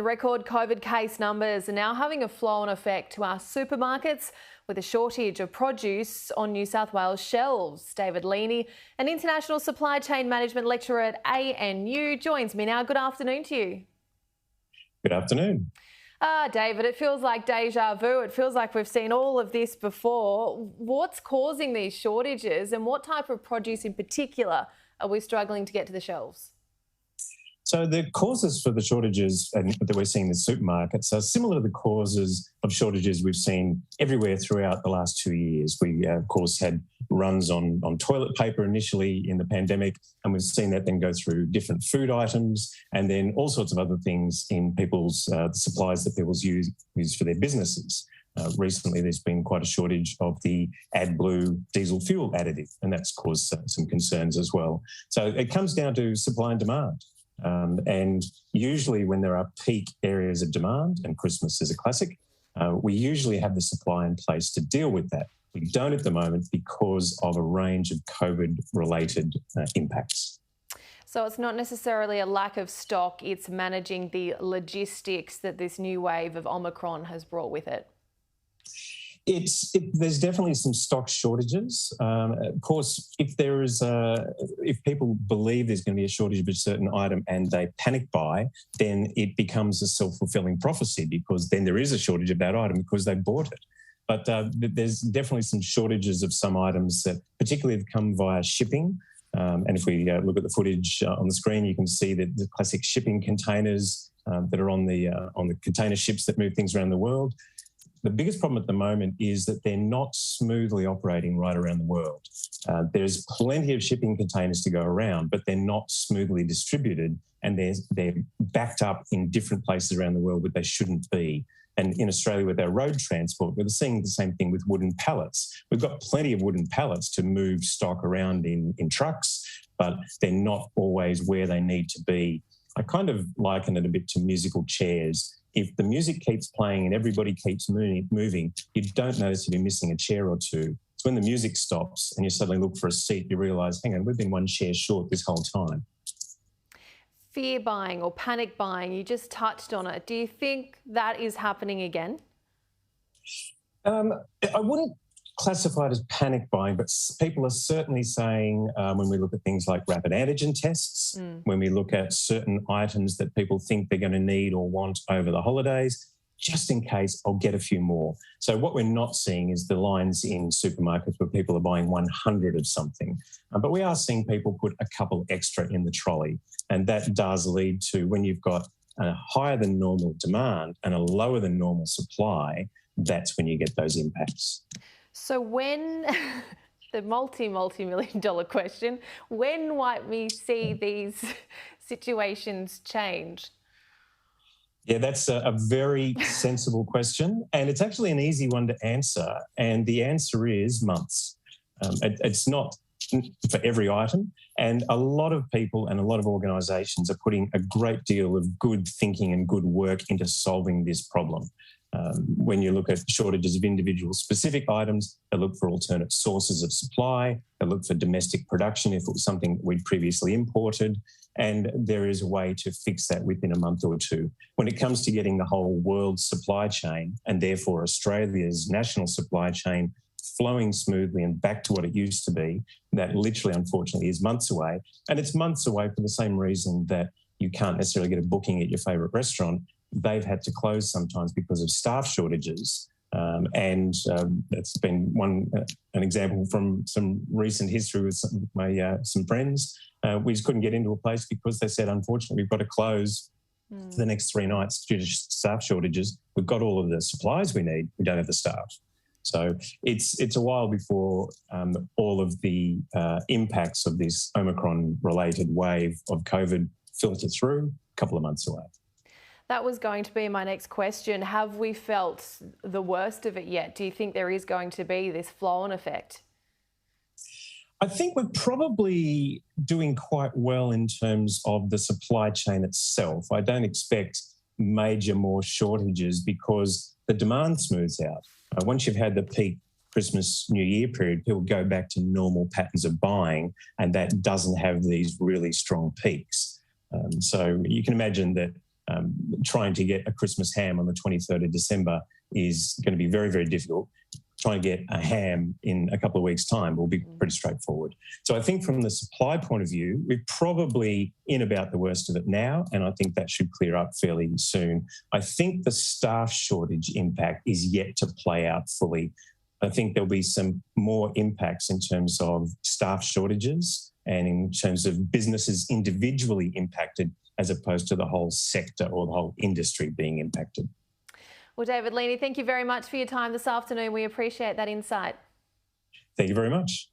Record COVID case numbers are now having a flow-on effect to our supermarkets with a shortage of produce on New South Wales shelves. David Leaney, an international supply chain management lecturer at ANU, joins me now. Good afternoon to you. Good afternoon. David, it feels like deja vu. It feels like we've seen all of this before. What's causing these shortages and what type of produce in particular are we struggling to get to the shelves? So the causes for the shortages that we're seeing in the supermarkets are similar to the causes of shortages we've seen everywhere throughout the last 2 years. We, of course, had runs on toilet paper initially in the pandemic, and we've seen that then go through different food items and then all sorts of other things in people's the supplies that people use for their businesses. Recently, there's been quite a shortage of the AdBlue diesel fuel additive, and that's caused some concerns as well. So it comes down to supply and demand. And usually when there are peak areas of demand, and Christmas is a classic, we usually have the supply in place to deal with that. We don't at the moment because of a range of COVID-related impacts. So it's not necessarily a lack of stock, it's managing the logistics that this new wave of Omicron has brought with it. There's definitely some stock shortages. Of course, if people believe there's going to be a shortage of a certain item and they panic buy, then it becomes a self-fulfilling prophecy because then there is a shortage of that item because they bought it. But there's definitely some shortages of some items that particularly have come via shipping. And if we look at the footage on the screen, you can see that the classic shipping containers that are on the container ships that move things around the world. The biggest problem at the moment is that they're not smoothly operating right around the world. There's plenty of shipping containers to go around, but they're not smoothly distributed and they're backed up in different places around the world where they shouldn't be. And in Australia with our road transport, we're seeing the same thing with wooden pallets. We've got plenty of wooden pallets to move stock around in trucks, but they're not always where they need to be. I kind of liken it a bit to musical chairs. If the music keeps playing and everybody keeps moving, you don't notice if you're missing a chair or two. It's when the music stops and you suddenly look for a seat, you realise, hang on, we've been one chair short this whole time. Fear buying or panic buying, you just touched on it. Do you think that is happening again? I wouldn't classify it as panic buying, but people are certainly saying when we look at things like rapid antigen tests, when we look at certain items that people think they're going to need or want over the holidays, just in case I'll get a few more. So what we're not seeing is the lines in supermarkets where people are buying 100 of something. But we are seeing people put a couple extra in the trolley. And that does lead to when you've got a higher than normal demand and a lower than normal supply, that's when you get those impacts. So when, the multi-million dollar question, when might we see these situations change? Yeah, that's a very sensible question. And it's actually an easy one to answer. And the answer is months. It's not for every item. And a lot of people and a lot of organisations are putting a great deal of good thinking and good work into solving this problem. When you look at shortages of individual specific items, they look for alternate sources of supply, they look for domestic production if it was something that we'd previously imported, and there is a way to fix that within a month or two. When it comes to getting the whole world's supply chain, and therefore Australia's national supply chain, flowing smoothly and back to what it used to be, that literally, unfortunately, is months away. And it's months away for the same reason that you can't necessarily get a booking at your favourite restaurant. They've had to close sometimes because of staff shortages. And that's been an example from some recent history with some friends. We just couldn't get into a place because they said, unfortunately, we've got to close for the next 3 nights due to staff shortages. We've got all of the supplies we need. We don't have the staff. So it's a while before all of the impacts of this Omicron-related wave of COVID filter through, a couple of months away. That was going to be my next question. Have we felt the worst of it yet? Do you think there is going to be this flow-on effect? I think we're probably doing quite well in terms of the supply chain itself. I don't expect major more shortages because the demand smooths out. Once you've had the peak Christmas, New Year period, people go back to normal patterns of buying, and that doesn't have these really strong peaks. So you can imagine that trying to get a Christmas ham on the 23rd of December is going to be very, very difficult. Trying to get a ham in a couple of weeks' time will be pretty straightforward. So I think from the supply point of view, we're probably in about the worst of it now, and I think that should clear up fairly soon. I think the staff shortage impact is yet to play out fully. I think there'll be some more impacts in terms of staff shortages and in terms of businesses individually impacted as opposed to the whole sector or the whole industry being impacted. Well, David Leaney, thank you very much for your time this afternoon. We appreciate that insight. Thank you very much.